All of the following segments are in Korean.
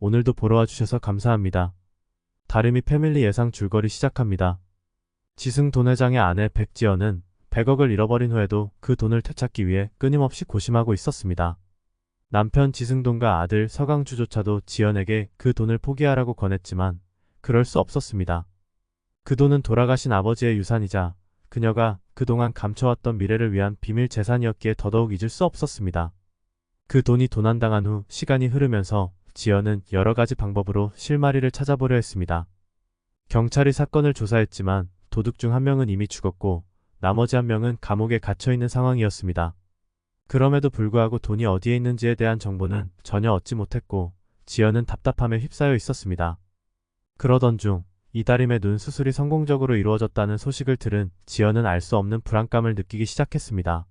오늘도 보러 와주셔서 감사합니다. 다름이 패밀리 예상 줄거리 시작합니다. 지승 회장의 아내 백지연은 100억을 잃어버린 후에도 그 돈을 되찾기 위해 끊임없이 고심하고 있었습니다. 남편 지승돈과 아들 서강주조차도 지연에게 그 돈을 포기하라고 권했지만 그럴 수 없었습니다. 그 돈은 돌아가신 아버지의 유산이자 그녀가 그동안 감춰왔던 미래를 위한 비밀 재산이었기에 더더욱 잊을 수 없었습니다. 그 돈이 도난당한 후 시간이 흐르면서 지연은 여러 가지 방법으로 실마리를 찾아보려 했습니다. 경찰이 사건을 조사했지만 도둑 중 한 명은 이미 죽었고 나머지 한 명은 감옥에 갇혀있는 상황이었습니다. 그럼에도 불구하고 돈이 어디에 있는지에 대한 정보는 전혀 얻지 못했고 지연은 답답함에 휩싸여 있었습니다. 그러던 중 이다림의 눈 수술이 성공적으로 이루어졌다는 소식을 들은 지연은 알 수 없는 불안감을 느끼기 시작했습니다.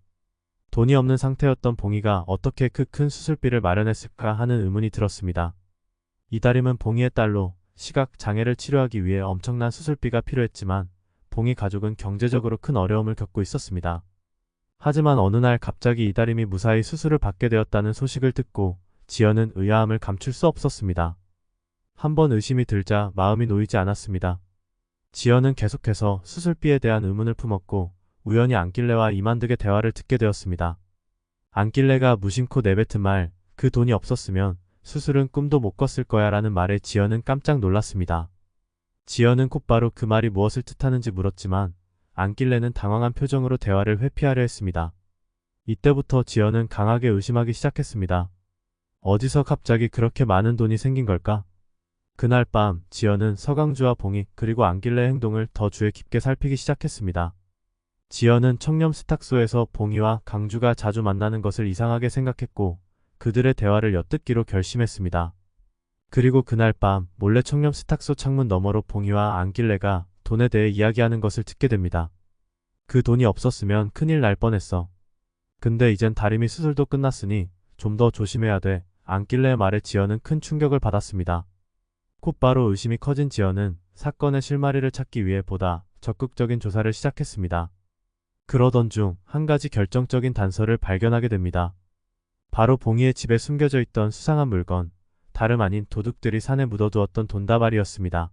돈이 없는 상태였던 봉이가 어떻게 그 큰 수술비를 마련했을까 하는 의문이 들었습니다. 이다림은 봉이의 딸로 시각 장애를 치료하기 위해 엄청난 수술비가 필요했지만 봉이 가족은 경제적으로 큰 어려움을 겪고 있었습니다. 하지만 어느 날 갑자기 이다림이 무사히 수술을 받게 되었다는 소식을 듣고 지연은 의아함을 감출 수 없었습니다. 한번 의심이 들자 마음이 놓이지 않았습니다. 지연은 계속해서 수술비에 대한 의문을 품었고 우연히 안길래와 이만득의 대화를 듣게 되었습니다. 안길래가 무심코 내뱉은 말, 그 돈이 없었으면 수술은 꿈도 못 꿨을 거야 라는 말에 지연은 깜짝 놀랐습니다. 지연은 곧바로 그 말이 무엇을 뜻하는지 물었지만 안길래는 당황한 표정으로 대화를 회피하려 했습니다. 이때부터 지연은 강하게 의심하기 시작했습니다. 어디서 갑자기 그렇게 많은 돈이 생긴 걸까? 그날 밤 지연은 서강주와 봉이 그리고 안길래의 행동을 더 주의 깊게 살피기 시작했습니다. 지연은 청렴 세탁소에서 봉이와 강주가 자주 만나는 것을 이상하게 생각했고 그들의 대화를 엿듣기로 결심했습니다. 그리고 그날 밤 몰래 청렴 세탁소 창문 너머로 봉이와 안길래가 돈에 대해 이야기하는 것을 듣게 됩니다. 그 돈이 없었으면 큰일 날 뻔했어. 근데 이젠 다림이 수술도 끝났으니 좀 더 조심해야 돼. 안길래의 말에 지연은 큰 충격을 받았습니다. 곧바로 의심이 커진 지연은 사건의 실마리를 찾기 위해 보다 적극적인 조사를 시작했습니다. 그러던 중 한 가지 결정적인 단서를 발견하게 됩니다. 바로 봉이의 집에 숨겨져 있던 수상한 물건, 다름 아닌 도둑들이 산에 묻어두었던 돈다발이었습니다.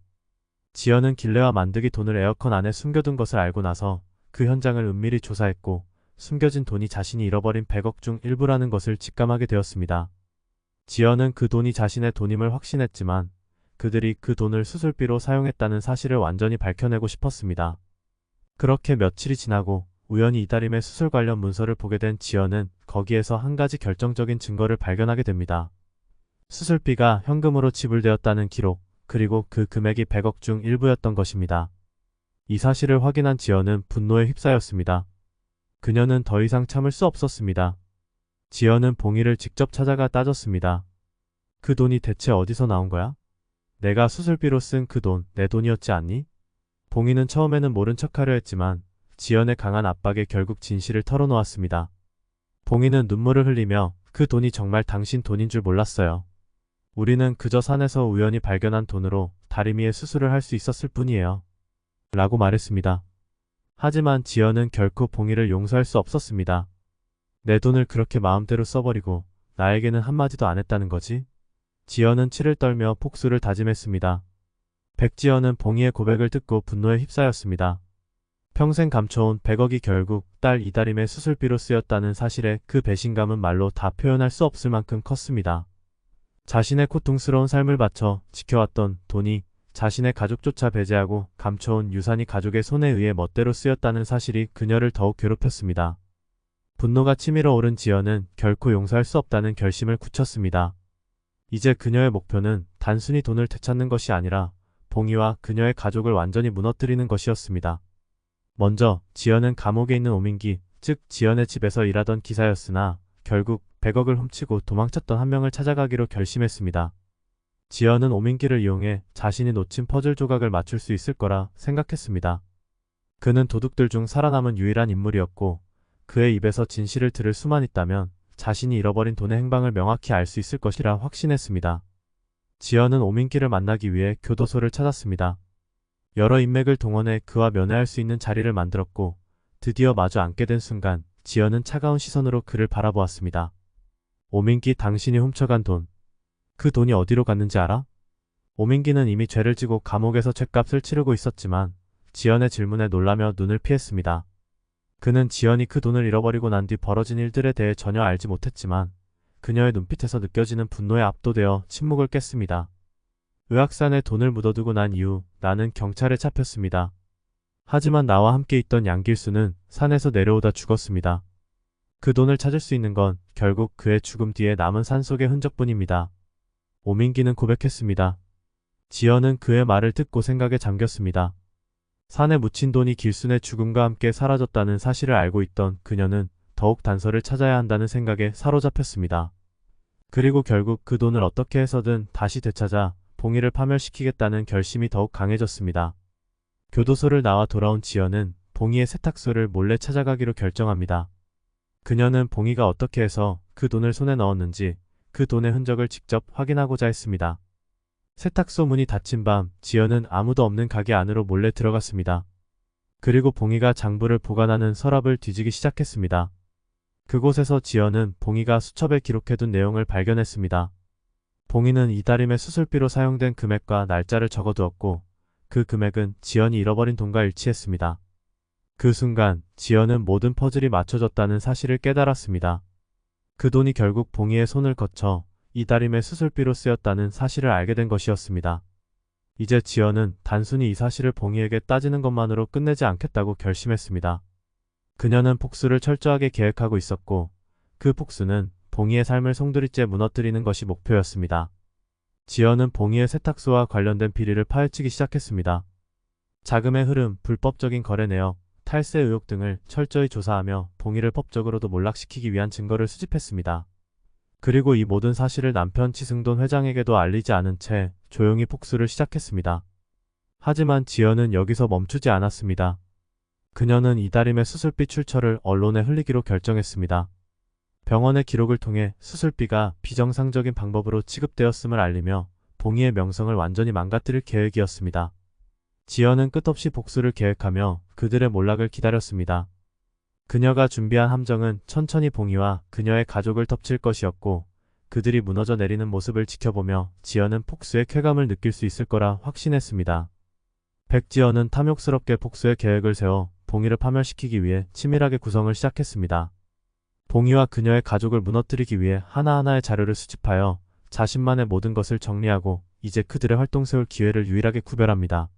지연은 길래와 만득이 돈을 에어컨 안에 숨겨둔 것을 알고 나서 그 현장을 은밀히 조사했고 숨겨진 돈이 자신이 잃어버린 100억 중 일부라는 것을 직감하게 되었습니다. 지연은 그 돈이 자신의 돈임을 확신했지만 그들이 그 돈을 수술비로 사용했다는 사실을 완전히 밝혀내고 싶었습니다. 그렇게 며칠이 지나고 우연히 이다림의 수술 관련 문서를 보게 된 지연은 거기에서 한 가지 결정적인 증거를 발견하게 됩니다. 수술비가 현금으로 지불되었다는 기록, 그리고 그 금액이 100억 중 일부였던 것입니다. 이 사실을 확인한 지연은 분노에 휩싸였습니다. 그녀는 더 이상 참을 수 없었습니다. 지연은 봉이를 직접 찾아가 따졌습니다. 그 돈이 대체 어디서 나온 거야? 내가 수술비로 쓴 그 돈, 내 돈이었지 않니? 봉이는 처음에는 모른 척하려 했지만 지연의 강한 압박에 결국 진실을 털어놓았습니다. 봉이는 눈물을 흘리며 그 돈이 정말 당신 돈인 줄 몰랐어요. 우리는 그저 산에서 우연히 발견한 돈으로 다리미의 수술을 할 수 있었을 뿐이에요. 라고 말했습니다. 하지만 지연은 결코 봉이를 용서할 수 없었습니다. 내 돈을 그렇게 마음대로 써버리고 나에게는 한마디도 안 했다는 거지? 지연은 치를 떨며 복수를 다짐했습니다. 백지연은 봉이의 고백을 듣고 분노에 휩싸였습니다. 평생 감춰온 100억이 결국 딸 이다림의 수술비로 쓰였다는 사실에 그 배신감은 말로 다 표현할 수 없을 만큼 컸습니다. 자신의 고통스러운 삶을 바쳐 지켜왔던 돈이 자신의 가족조차 배제하고 감춰온 유산이 가족의 손에 의해 멋대로 쓰였다는 사실이 그녀를 더욱 괴롭혔습니다. 분노가 치밀어 오른 지연은 결코 용서할 수 없다는 결심을 굳혔습니다. 이제 그녀의 목표는 단순히 돈을 되찾는 것이 아니라 봉이와 그녀의 가족을 완전히 무너뜨리는 것이었습니다. 먼저 지연은 감옥에 있는 오민기, 즉 지연의 집에서 일하던 기사였으나 결국 100억을 훔치고 도망쳤던 한 명을 찾아가기로 결심했습니다. 지연은 오민기를 이용해 자신이 놓친 퍼즐 조각을 맞출 수 있을 거라 생각했습니다. 그는 도둑들 중 살아남은 유일한 인물이었고 그의 입에서 진실을 들을 수만 있다면 자신이 잃어버린 돈의 행방을 명확히 알 수 있을 것이라 확신했습니다. 지연은 오민기를 만나기 위해 교도소를 찾았습니다. 여러 인맥을 동원해 그와 면회할 수 있는 자리를 만들었고 드디어 마주 앉게 된 순간 지연은 차가운 시선으로 그를 바라보았습니다. 오민기, 당신이 훔쳐간 돈. 그 돈이 어디로 갔는지 알아? 오민기는 이미 죄를 지고 감옥에서 죗값을 치르고 있었지만 지연의 질문에 놀라며 눈을 피했습니다. 그는 지연이 그 돈을 잃어버리고 난 뒤 벌어진 일들에 대해 전혀 알지 못했지만 그녀의 눈빛에서 느껴지는 분노에 압도되어 침묵을 깼습니다. 의학산에 돈을 묻어두고 난 이후 나는 경찰에 잡혔습니다. 하지만 나와 함께 있던 양길수는 산에서 내려오다 죽었습니다. 그 돈을 찾을 수 있는 건 결국 그의 죽음 뒤에 남은 산속의 흔적뿐입니다. 오민기는 고백했습니다. 지연은 그의 말을 듣고 생각에 잠겼습니다. 산에 묻힌 돈이 길순의 죽음과 함께 사라졌다는 사실을 알고 있던 그녀는 더욱 단서를 찾아야 한다는 생각에 사로잡혔습니다. 그리고 결국 그 돈을 어떻게 해서든 다시 되찾아 봉이를 파멸시키겠다는 결심이 더욱 강해졌습니다. 교도소를 나와 돌아온 지연은 봉이의 세탁소를 몰래 찾아가기로 결정합니다. 그녀는 봉이가 어떻게 해서 그 돈을 손에 넣었는지 그 돈의 흔적을 직접 확인하고자 했습니다. 세탁소 문이 닫힌 밤 지연은 아무도 없는 가게 안으로 몰래 들어갔습니다. 그리고 봉이가 장부를 보관하는 서랍을 뒤지기 시작했습니다. 그곳에서 지연은 봉이가 수첩에 기록해둔 내용을 발견했습니다. 봉이는 이다림의 수술비로 사용된 금액과 날짜를 적어두었고 그 금액은 지연이 잃어버린 돈과 일치했습니다. 그 순간 지연은 모든 퍼즐이 맞춰졌다는 사실을 깨달았습니다. 그 돈이 결국 봉이의 손을 거쳐 이다림의 수술비로 쓰였다는 사실을 알게 된 것이었습니다. 이제 지연은 단순히 이 사실을 봉이에게 따지는 것만으로 끝내지 않겠다고 결심했습니다. 그녀는 복수를 철저하게 계획하고 있었고 그 복수는 봉이의 삶을 송두리째 무너뜨리는 것이 목표였습니다. 지연은 봉이의 세탁소와 관련된 비리를 파헤치기 시작했습니다. 자금의 흐름, 불법적인 거래 내역, 탈세 의혹 등을 철저히 조사하며 봉이를 법적으로도 몰락시키기 위한 증거를 수집했습니다. 그리고 이 모든 사실을 남편 치승돈 회장에게도 알리지 않은 채 조용히 복수를 시작했습니다. 하지만 지연은 여기서 멈추지 않았습니다. 그녀는 이다림의 수술비 출처를 언론에 흘리기로 결정했습니다. 병원의 기록을 통해 수술비가 비정상적인 방법으로 지급되었음을 알리며 봉이의 명성을 완전히 망가뜨릴 계획이었습니다. 지연은 끝없이 복수를 계획하며 그들의 몰락을 기다렸습니다. 그녀가 준비한 함정은 천천히 봉이와 그녀의 가족을 덮칠 것이었고 그들이 무너져 내리는 모습을 지켜보며 지연은 복수의 쾌감을 느낄 수 있을 거라 확신했습니다. 백지연은 탐욕스럽게 복수의 계획을 세워 봉이를 파멸시키기 위해 치밀하게 구성을 시작했습니다. 봉이와 그녀의 가족을 무너뜨리기 위해 하나하나의 자료를 수집하여 자신만의 모든 것을 정리하고 이제 그들의 활동 세울 기회를 유일하게 구별합니다.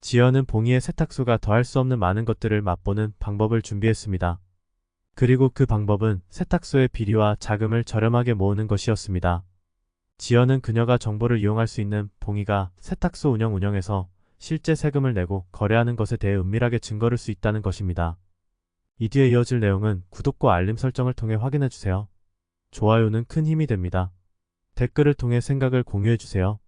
지연은 봉이의 세탁소가 더할 수 없는 많은 것들을 맛보는 방법을 준비했습니다. 그리고 그 방법은 세탁소의 비리와 자금을 저렴하게 모으는 것이었습니다. 지연은 그녀가 정보를 이용할 수 있는 봉이가 세탁소 운영에서 실제 세금을 내고 거래하는 것에 대해 은밀하게 증거를 수 있다는 것입니다. 이 뒤에 이어질 내용은 구독과 알림 설정을 통해 확인해주세요. 좋아요는 큰 힘이 됩니다. 댓글을 통해 생각을 공유해주세요.